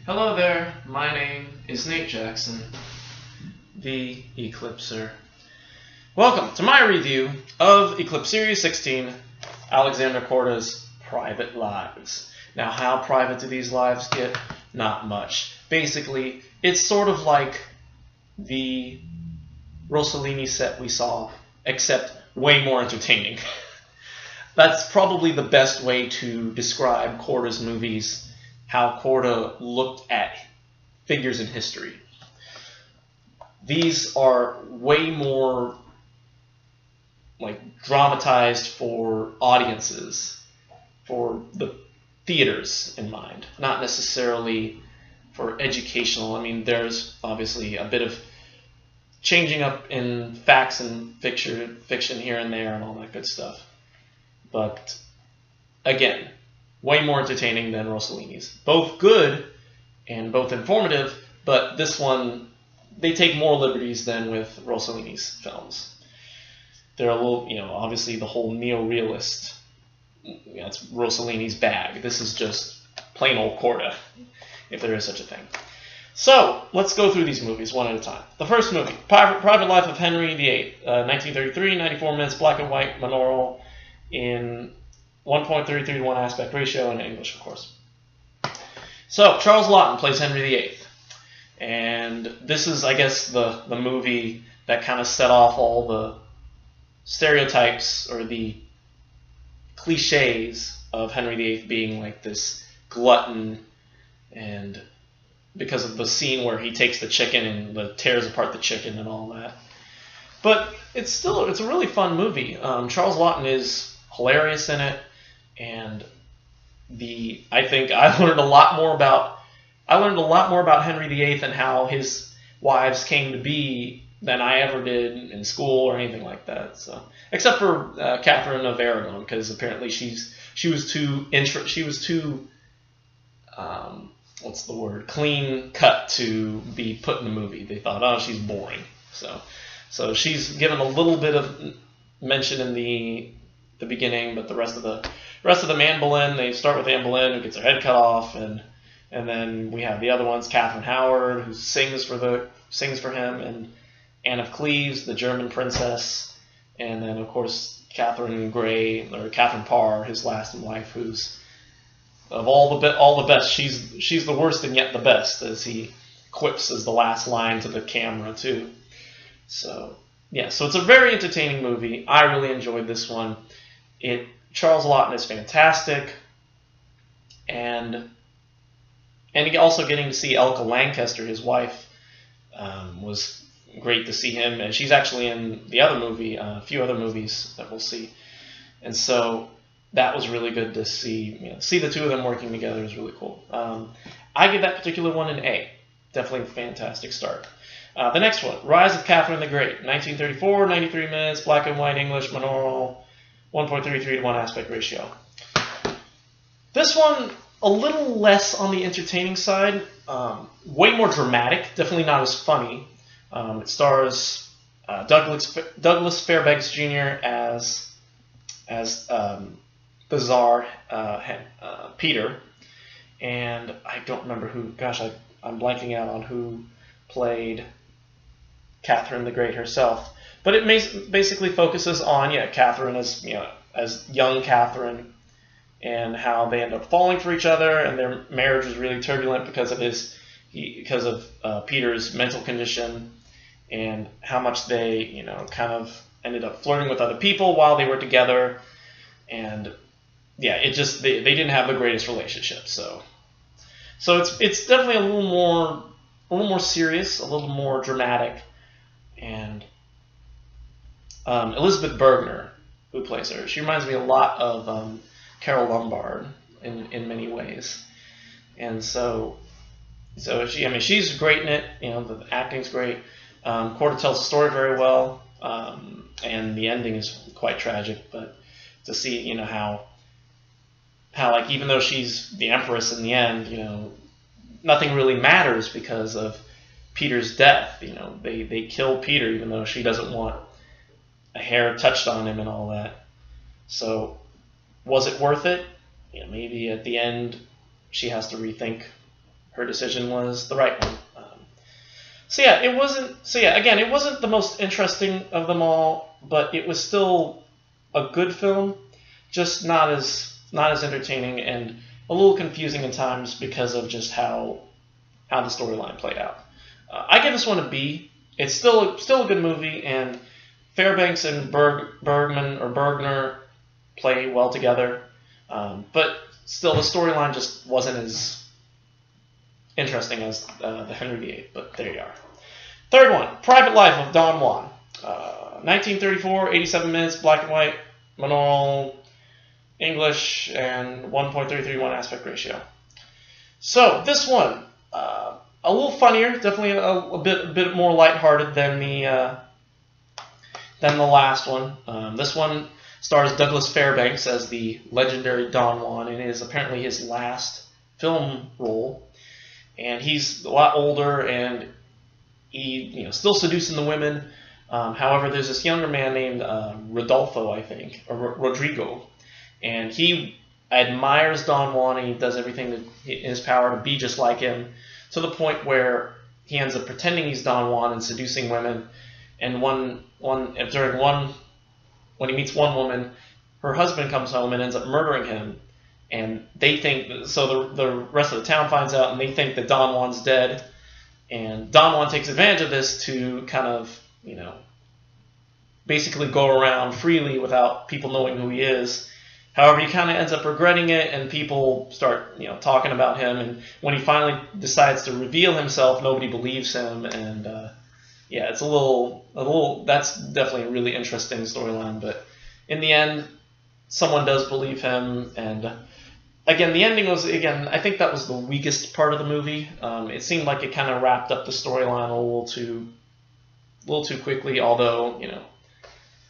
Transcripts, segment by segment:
Hello there, my name is Nate Jackson, the Eclipser. Welcome to my review of Eclipse Series 16, Alexander Korda's Private Lives. Now, how private do these lives get? Not much. Basically, it's sort of like the Rossellini set we saw, except way more entertaining. That's probably the best way to describe Korda's movies, how Korda looked at figures in history. These are way more dramatized for audiences, for the theaters in mind, not necessarily for educational. I mean, there's obviously a bit of changing up in facts and fiction here and there and all that good stuff. But again, way more entertaining than Rossellini's. Both good and both informative, but this one, they take more liberties than with Rossellini's films. They're a little, obviously the whole neo-realist, that's Rossellini's bag. This is just plain old Korda, if there is such a thing. So, let's go through these movies one at a time. The first movie, Private Life of Henry VIII, 1933, 94 minutes, black and white, monaural, in 1.33 to 1 aspect ratio in English, of course. So, Charles Laughton plays Henry VIII. And this is, I guess, the movie that kind of set off all the stereotypes or the cliches of Henry VIII being like this glutton, and because of the scene where he takes the chicken and tears apart the chicken and all that. But it's a really fun movie. Charles Laughton is hilarious in it, and I think I learned a lot more about Henry VIII and how his wives came to be than I ever did in school or anything like that. So, except for Catherine of Aragon, because apparently she was too clean cut to be put in the movie. They thought, oh, she's boring. So she's given a little bit of mention in the beginning, but the rest of the Anne Boleyn, they start with Anne Boleyn, who gets her head cut off, and then we have the other ones, Catherine Howard, who sings for him, and Anne of Cleves, the German princess, and then of course Catherine Parr, his last wife, who's of all the best, she's the worst and yet the best, as he quips as the last line to the camera too. So yeah, so it's a very entertaining movie. I really enjoyed this one. Charles Laughton is fantastic, and also getting to see Elka Lanchester, his wife, was great to see him, and she's actually in the other movie, a few other movies that we'll see, and so that was really good to see. See the two of them working together is really cool. I give that particular one an A. Definitely a fantastic start. The next one, Rise of Catherine the Great, 1934, 93 minutes, black and white, English, monaural, 1.33 to 1 aspect ratio. This one, a little less on the entertaining side, way more dramatic, definitely not as funny. It stars Douglas Fairbanks Jr. as the Tsar, Peter, and I don't remember who. Gosh, I'm blanking out on who played Catherine the Great herself. But it basically focuses on Catherine as young Catherine, and how they end up falling for each other, and their marriage was really turbulent because of Peter's mental condition, and how much they kind of ended up flirting with other people while they were together, and they didn't have the greatest relationship. So it's definitely a little more serious, a little more dramatic, and Elizabeth Bergner, who plays her, she reminds me a lot of Carole Lombard in many ways, and so she's great in it. The acting's great. Korda tells the story very well, and the ending is quite tragic. But to see how even though she's the empress in the end, nothing really matters because of Peter's death. They kill Peter even though she doesn't want a hair touched on him and all that. So was it worth it? Maybe at the end she has to rethink her decision was the right one. So yeah, it wasn't. So yeah, again, it wasn't the most interesting of them all, but it was still a good film, just not as entertaining and a little confusing at times because of just how the storyline played out. I give this one a B. It's still a good movie, and Fairbanks and Bergner play well together, but still the storyline just wasn't as interesting as the Henry VIII, but there you are. Third one, Private Life of Don Juan. 1934, 87 minutes, black and white, monaural, English, and 1.331 aspect ratio. So this one, a little funnier, definitely a bit more lighthearted than the last one. This one stars Douglas Fairbanks as the legendary Don Juan, and it is apparently his last film role. And he's a lot older, and he still seducing the women. However, there's this younger man named Rodolfo, I think, or Rodrigo, and he admires Don Juan, and he does everything in his power to be just like him, to the point where he ends up pretending he's Don Juan and seducing women. And when he meets one woman, her husband comes home and ends up murdering him. And they think, so the rest of the town finds out, and they think that Don Juan's dead. And Don Juan takes advantage of this to kind of, basically go around freely without people knowing who he is. However, he kind of ends up regretting it, and people start, talking about him. And when he finally decides to reveal himself, nobody believes him. And yeah, it's a little. That's definitely a really interesting storyline. But in the end, someone does believe him, and again, the ending was, I think that was the weakest part of the movie. It seemed like it kind of wrapped up the storyline a little too quickly. Although,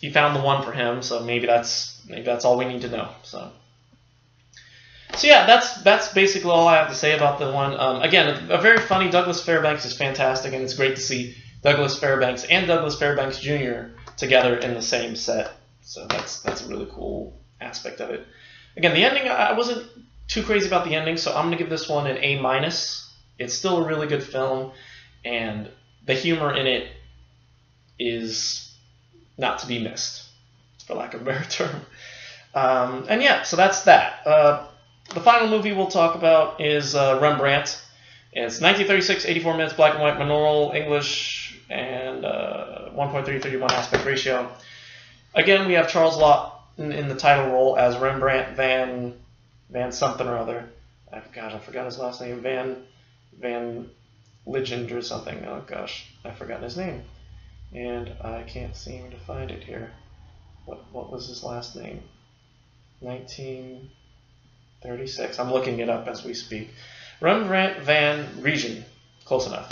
he found the one for him, so maybe that's all we need to know. So yeah, that's basically all I have to say about the one. Again, a very funny. Douglas Fairbanks is fantastic, and it's great to see Douglas Fairbanks and Douglas Fairbanks Jr. together in the same set. So that's a really cool aspect of it. Again, the ending, I wasn't too crazy about the ending, so I'm going to give this one an A-. It's still a really good film, and the humor in it is not to be missed, for lack of a better term. And yeah, so that's that. The final movie we'll talk about is Rembrandt. It's 1936, 84 minutes, black and white, monaural, English, and 1.331 aspect ratio. Again, we have Charles Laughton in the title role as Rembrandt Van something or other. I forgot his last name. Van Legend or something. Oh gosh, I forgot his name, and I can't seem to find it here. What was his last name? 1936. I'm looking it up as we speak. Rembrandt Van Regen. Close enough.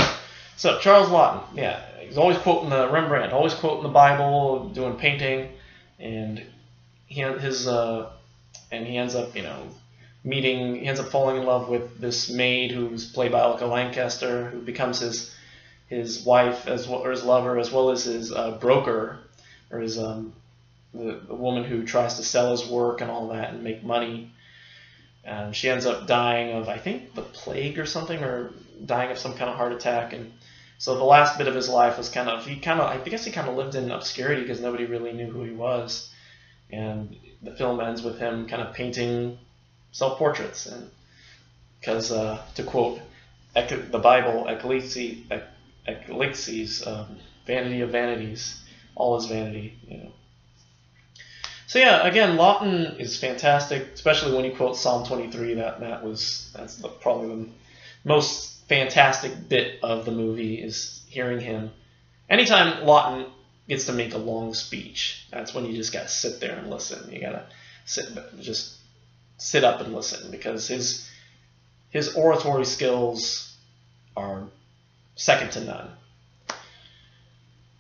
So Charles Laughton, yeah, he's always quoting the Rembrandt, always quoting the Bible, doing painting, and he ends up, he ends up falling in love with this maid who's played by Elka Lancaster, who becomes his wife or his lover, as well as his broker, or his the woman who tries to sell his work and all that and make money. And she ends up dying of, I think, the plague or something, or dying of some kind of heart attack. And so the last bit of his life was I guess he kind of lived in obscurity because nobody really knew who he was. And the film ends with him kind of painting self-portraits. And because, to quote the Bible, Eclipse, vanity of vanities, all is vanity, So yeah, again, Laughton is fantastic, especially when he quotes Psalm 23. That's probably the most fantastic bit of the movie, is hearing him. Anytime Laughton gets to make a long speech, that's when you just gotta sit there and listen. You gotta sit up and listen, because his oratory skills are second to none.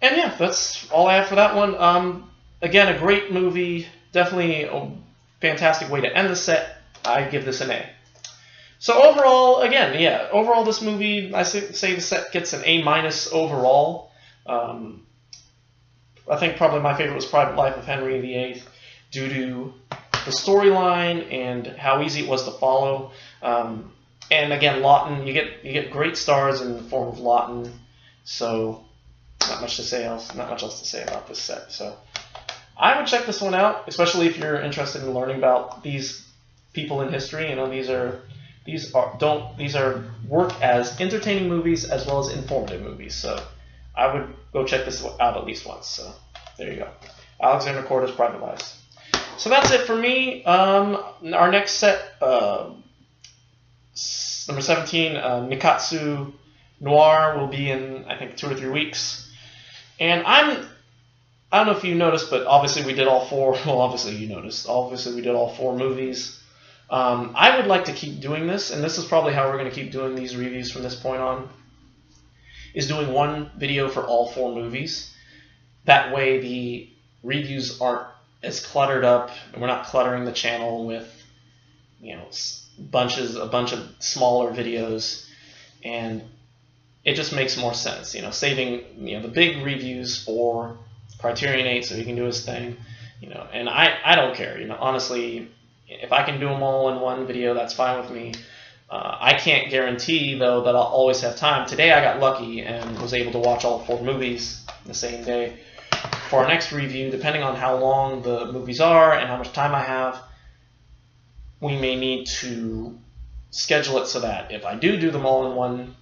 And yeah, that's all I have for that one. Again, a great movie, definitely a fantastic way to end the set. I give this an A. So overall, overall this movie, I say the set gets an A- overall. I think probably my favorite was Private Life of Henry VIII, due to the storyline and how easy it was to follow. And again, Lawton, you get great stars in the form of Lawton. So not much else to say about this set. So I would check this one out, especially if you're interested in learning about these people in history. You know, these are work as entertaining movies as well as informative movies. So I would go check this out at least once. So there you go. Alexander Korda's Private Lives. So that's it for me. Our next set, number 17, Nikatsu Noir, will be in, I think, 2 or 3 weeks. And I don't know if you noticed, but obviously we did all 4. Well, obviously you noticed. Obviously we did all 4 movies. I would like to keep doing this, and this is probably how we're going to keep doing these reviews from this point on, is doing one video for all 4 movies. That way the reviews aren't as cluttered up, and we're not cluttering the channel with, you know, a bunch of smaller videos, and it just makes more sense, you know, saving, you know, the big reviews for Criterion 8 so he can do his thing, you know. And I don't care, you know, honestly. If I can do them all in one video, that's fine with me. I can't guarantee, though, that I'll always have time. Today I got lucky and was able to watch all 4 movies the same day. For our next review, depending on how long the movies are and how much time I have, we may need to schedule it so that if I do them all in one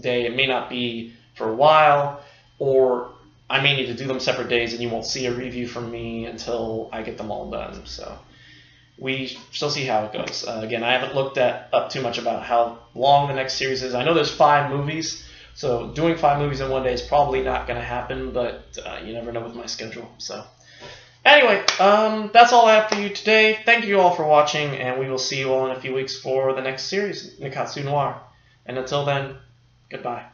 day, it may not be for a while, or I may need to do them separate days and you won't see a review from me until I get them all done. So we shall see how it goes. Again, I haven't looked up too much about how long the next series is. I know there's 5 movies, so doing 5 movies in one day is probably not going to happen, but you never know with my schedule. So anyway, that's all I have for you today. Thank you all for watching, and we will see you all in a few weeks for the next series, Nikatsu Noir. And until then, goodbye.